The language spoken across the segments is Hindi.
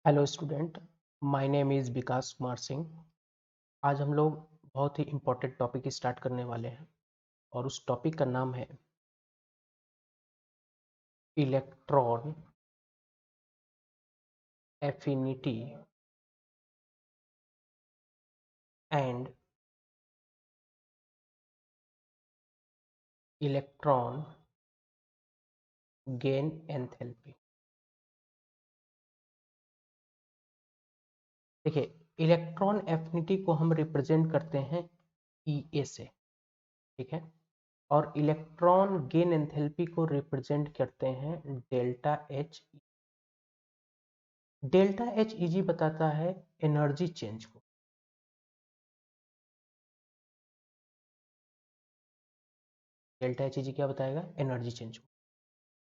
Hello student, my name is Vikas Kumar Singh. आज हम लोग बहुत ही इम्पोर्टेंट टॉपिक स्टार्ट करने वाले हैं और उस टॉपिक का नाम है electron affinity and electron gain enthalpy. देखिए, इलेक्ट्रॉन एफिनिटी को हम रिप्रेजेंट करते हैं ई से, ठीक है, और इलेक्ट्रॉन गेन एंथैल्पी को रिप्रेजेंट करते हैं delta H. Delta H E बताता है एनर्जी चेंज को। डेल्टा एच ई क्या बताएगा? एनर्जी चेंज को।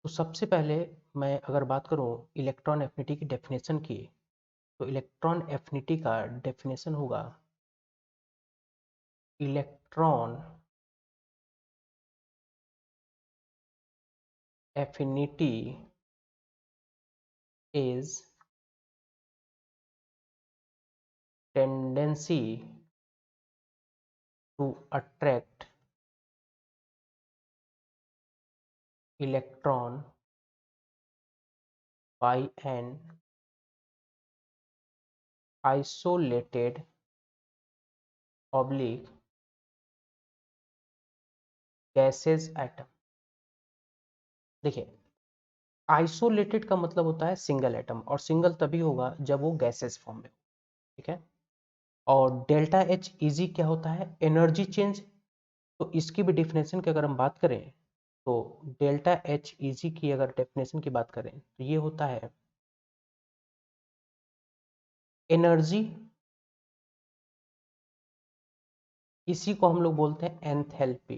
तो सबसे पहले मैं अगर बात करूं इलेक्ट्रॉन एफिनिटी की डेफिनेशन की, तो इलेक्ट्रॉन एफिनिटी का डेफिनेशन होगा electron affinity is tendency to attract electron by an isolated oblique gases atom. देखिए, आइसोलेटेड का मतलब होता है सिंगल एटम, और सिंगल तभी होगा जब वो गैसेज फॉर्म में हो, ठीक है। और डेल्टा एच इजी क्या होता है? Energy change. तो इसकी भी डेफिनेशन की अगर हम बात करें, तो डेल्टा एच इजी की अगर डेफिनेशन की बात करें तो ये होता है एनर्जी, इसी को हम लोग बोलते हैं एंथैल्पी।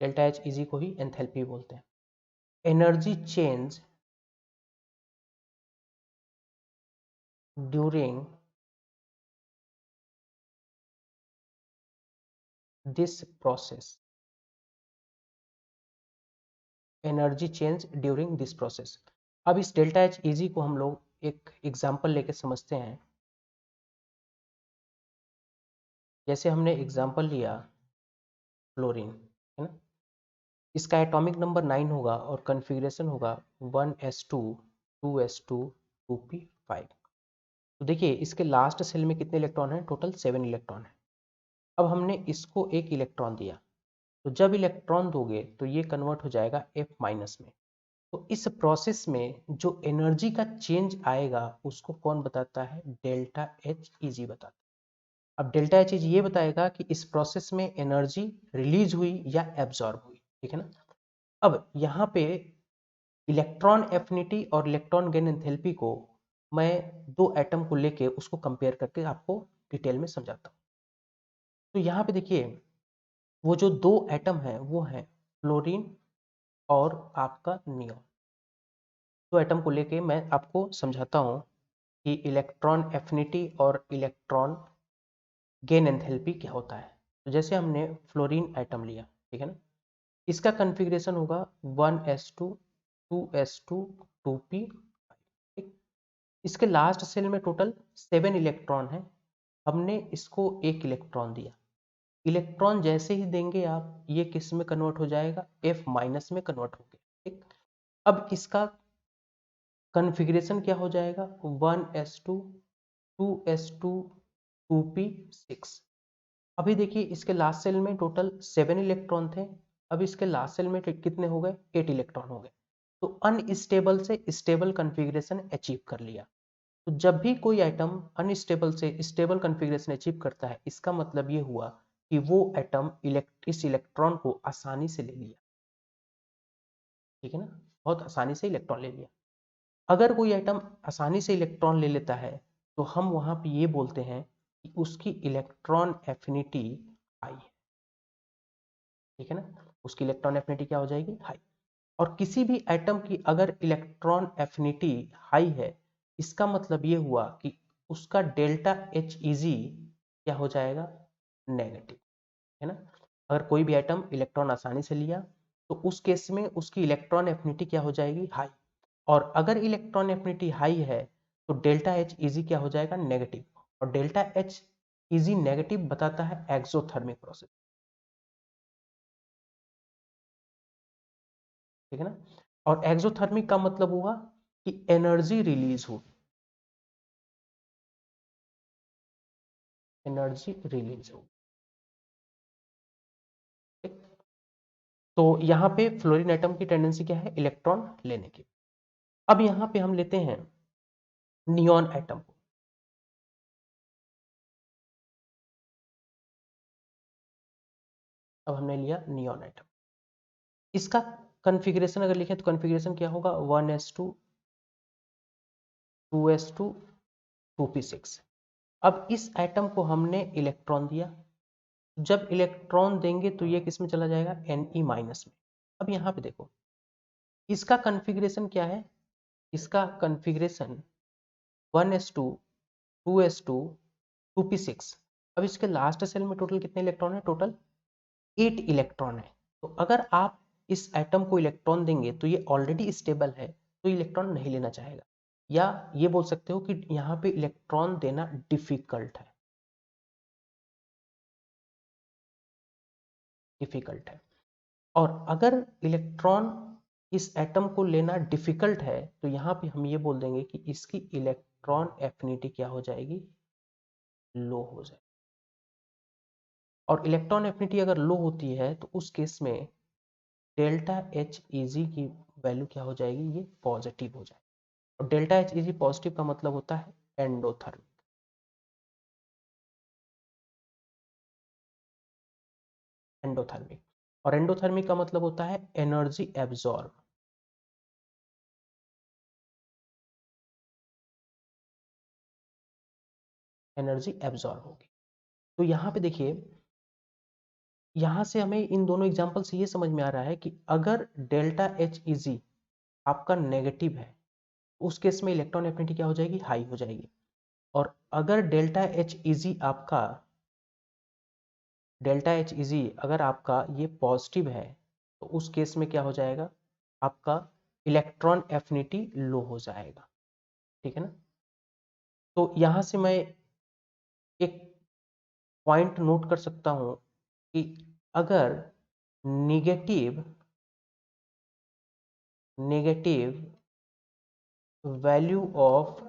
डेल्टा एच इजी को ही एंथैल्पी बोलते हैं। Energy change during this process. Energy change during this process. अब इस डेल्टा एच इजी को हम लोग एक एग्जांपल लेके समझते हैं। जैसे हमने एग्जांपल लिया फ्लोरीन, है ना। इसका एटॉमिक नंबर 9 होगा और कन्फिग्रेशन होगा 1s2 2s2 2p5। तो देखिए, इसके लास्ट सेल में कितने इलेक्ट्रॉन हैं? टोटल 7 इलेक्ट्रॉन है। अब हमने इसको एक इलेक्ट्रॉन दिया, तो जब इलेक्ट्रॉन दोगे तो ये कन्वर्ट हो जाएगा F माइनस में। तो इस प्रोसेस में जो एनर्जी का चेंज आएगा उसको कौन बताता है? डेल्टा एच इजी बताता है। अब डेल्टा एच इजी ये बताएगा कि इस प्रोसेस में एनर्जी रिलीज हुई या एब्जॉर्ब हुई, ठीक है ना। अब यहाँ पे इलेक्ट्रॉन एफिनिटी और इलेक्ट्रॉन गेन एंथैल्पी को मैं दो एटम को लेके उसको कंपेयर करके आपको डिटेल में समझाता हूँ। तो यहाँ पे देखिए, वो जो दो एटम है वो है फ्लोरीन और आपका नियोन। दो एटम को लेके मैं आपको समझाता हूँ कि इलेक्ट्रॉन एफिनिटी और इलेक्ट्रॉन गेन एंथैल्पी क्या होता है। तो जैसे हमने फ्लोरीन एटम लिया, ठीक है ना, इसका कन्फिग्रेशन होगा 1s2 2s2 2p। ठीक, इसके लास्ट सेल में टोटल 7 इलेक्ट्रॉन है। हमने इसको एक इलेक्ट्रॉन दिया। इलेक्ट्रॉन जैसे ही देंगे आप, ये किस में कन्वर्ट हो जाएगा? F माइनस में कन्वर्ट हो गया। ठीक, अब इसका कन्फिग्रेशन क्या हो जाएगा? 1s2 2s2 2p6। अभी देखिए, इसके लास्ट सेल में टोटल 7 इलेक्ट्रॉन थे। अब इसके लास्ट सेल में कितने हो गए? 8 इलेक्ट्रॉन हो गए। तो अनस्टेबल से स्टेबल कन्फिग्रेशन अचीव कर लिया। तो जब भी कोई आइटम अनस्टेबल से स्टेबल कन्फिग्रेशन अचीव करता है, इसका मतलब ये हुआ कि वो एटम इस इलेक्ट्रॉन को आसानी से ले लिया, ठीक है ना, बहुत आसानी से इलेक्ट्रॉन ले लिया। अगर कोई आइटम आसानी से इलेक्ट्रॉन ले लेता है तो हम वहां पे ये बोलते हैं कि उसकी इलेक्ट्रॉन एफिनिटी हाई है, ठीक है ना। उसकी इलेक्ट्रॉन एफिनिटी क्या हो जाएगी? हाई। और किसी भी एटम की अगर इलेक्ट्रॉन एफिनिटी हाई है, इसका मतलब ये हुआ कि उसका डेल्टा एच इजी क्या हो जाएगा? नेगेटिव, है ना। अगर कोई भी एटम इलेक्ट्रॉन आसानी से लिया तो उस केस में उसकी इलेक्ट्रॉन एफिनिटी क्या हो जाएगी? हाई। और अगर इलेक्ट्रॉन एफिनिटी हाई है तो डेल्टा एच इजी क्या हो जाएगा, नेगेटिव। और डेल्टा एच इजी नेगेटिव बताता है एक्सोथर्मिक प्रोसेस, ठीक है ना। और एक्सोथर्मिक का मतलब हुआ कि एनर्जी रिलीज हो, एनर्जी रिलीज हो, ठीक? तो यहाँ पे फ्लोरीन एटम की टेंडेंसी क्या है, इलेक्ट्रॉन लेने की। अब यहाँ पे हम लेते हैं नियॉन एटम को। अब हमने लिया नियॉन एटम, इसका कॉन्फ़िगरेशन अगर लिखें तो कॉन्फ़िगरेशन क्या होगा, 1s2 2s2 2p6। अब इस एटम को हमने इलेक्ट्रॉन दिया, जब इलेक्ट्रॉन देंगे तो ये किस में चला जाएगा, Ne माइनस में। अब यहाँ पे देखो इसका कॉन्फ़िगरेशन क्या है, इसका कॉन्फ़िगरेशन 1s2 2s2 2p6। अब इसके लास्ट सेल में टोटल कितने इलेक्ट्रॉन है, टोटल 8 इलेक्ट्रॉन है। तो अगर आप इस एटम को इलेक्ट्रॉन देंगे तो ये ऑलरेडी स्टेबल है, तो इलेक्ट्रॉन नहीं लेना चाहेगा, या ये बोल सकते हो कि यहाँ पे इलेक्ट्रॉन देना डिफिकल्ट है, डिफिकल्ट है। और अगर इलेक्ट्रॉन इस एटम को लेना डिफिकल्ट है तो यहाँ पे हम ये बोल देंगे कि इसकी इलेक्ट्रॉन एफिनिटी क्या हो जाएगी, लो हो जाएगी। और इलेक्ट्रॉन एफिनिटी अगर लो होती है तो उस केस में डेल्टा एच इजी की वैल्यू क्या हो जाएगी, ये पॉजिटिव हो जाएगी। और डेल्टा एच इजी पॉजिटिव का मतलब होता है एंडोथर्मिक, एंडोथर्मिक। और एंडोथर्मिक का मतलब होता है एनर्जी एब्जॉर्ब, एनर्जी एब्जॉर्ब होगी। तो यहाँ पे देखिए, यहाँ से हमें इन दोनों एग्जाम्पल से ये समझ में आ रहा है कि अगर डेल्टा एच इजी आपका नेगेटिव है, उस केस में इलेक्ट्रॉन एफिनिटी क्या हो जाएगी, हाई हो जाएगी। और अगर डेल्टा एच इजी आपका, डेल्टा एच इजी अगर आपका ये पॉजिटिव है तो उस केस में क्या हो जाएगा, आपका इलेक्ट्रॉन एफिनिटी लो हो जाएगा, ठीक है ना। तो यहाँ से मैं एक पॉइंट नोट कर सकता हूँ कि अगर negative negative value of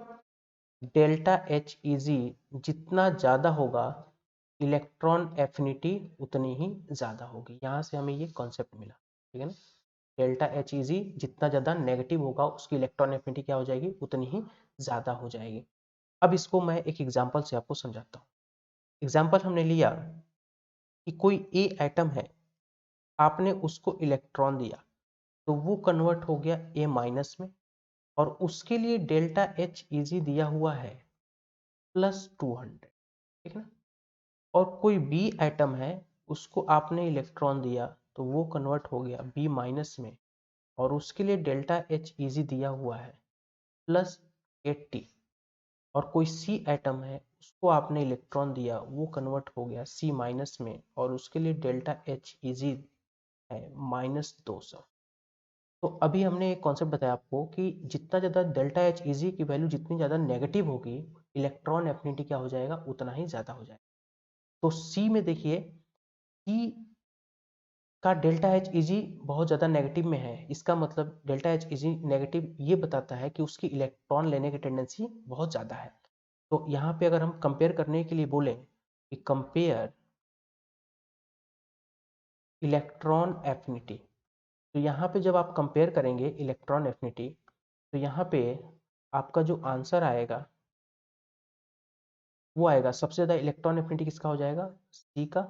delta H easy जितना ज़्यादा होगा, इलेक्ट्रॉन एफिनिटी उतनी ही ज़्यादा होगी। यहाँ से हमें ये कॉन्सेप्ट मिला, ठीक है ना। डेल्टा एच इजी जितना ज़्यादा नेगेटिव होगा उसकी इलेक्ट्रॉन एफिनिटी क्या हो जाएगी, उतनी ही ज़्यादा हो जाएगी। अब इसको मैं एक एग्जाम्पल से आपको समझाता हूँ। एग्जाम्पल हमने लिया कि कोई ए एटम है, आपने उसको इलेक्ट्रॉन दिया तो वो कन्वर्ट हो गया ए माइनस में, और उसके लिए डेल्टा एच इजी दिया हुआ है +200, ठीक है ना। और कोई बी एटम है, उसको आपने इलेक्ट्रॉन दिया तो वो कन्वर्ट हो गया बी माइनस में, और उसके लिए डेल्टा एच इजी दिया हुआ है +80। और कोई सी एटम है, उसको आपने इलेक्ट्रॉन दिया, वो कन्वर्ट हो गया सी माइनस में, और उसके लिए डेल्टा एच इजी है -200। तो अभी हमने एक कॉन्सेप्ट बताया आपको कि जितना ज़्यादा डेल्टा एच इजी की वैल्यू जितनी ज़्यादा नेगेटिव होगी, इलेक्ट्रॉन एफिनिटी क्या हो जाएगा, उतना ही ज़्यादा हो जाएगा। तो सी में देखिए, सी का डेल्टा एच इजी बहुत ज़्यादा नेगेटिव में है, इसका मतलब डेल्टा एच इजी नेगेटिव ये बताता है कि उसकी इलेक्ट्रॉन लेने की टेंडेंसी बहुत ज़्यादा है। तो यहाँ पे अगर हम कंपेयर करने के लिए बोलें कि कंपेयर इलेक्ट्रॉन एफिनिटी, तो यहाँ पे जब आप कंपेयर करेंगे इलेक्ट्रॉन एफिनिटी, तो यहाँ पे आपका जो आंसर आएगा वो आएगा, सबसे ज़्यादा इलेक्ट्रॉन एफिनिटी किसका हो जाएगा, सी का,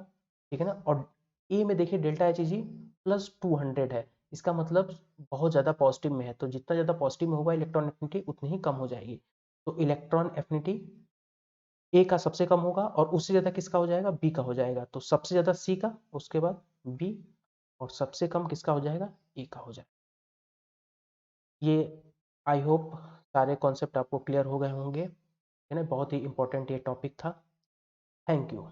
ठीक है ना। और ए में देखिए डेल्टा एच जी +200 है, इसका मतलब बहुत ज़्यादा पॉजिटिव में है, तो जितना ज़्यादा पॉजिटिव में होगा इलेक्ट्रॉन एफिनिटी उतनी ही कम हो जाएगी। तो इलेक्ट्रॉन एफिनिटी ए का सबसे कम होगा और उससे ज़्यादा किसका हो जाएगा, बी का हो जाएगा। तो सबसे ज़्यादा सी का, उसके बाद बी, और सबसे कम किसका हो जाएगा, ए का हो जाएगा। ये आई होप सारे कॉन्सेप्ट आपको क्लियर हो गए होंगे, है ना। बहुत ही इंपॉर्टेंट ये टॉपिक था। Thank you.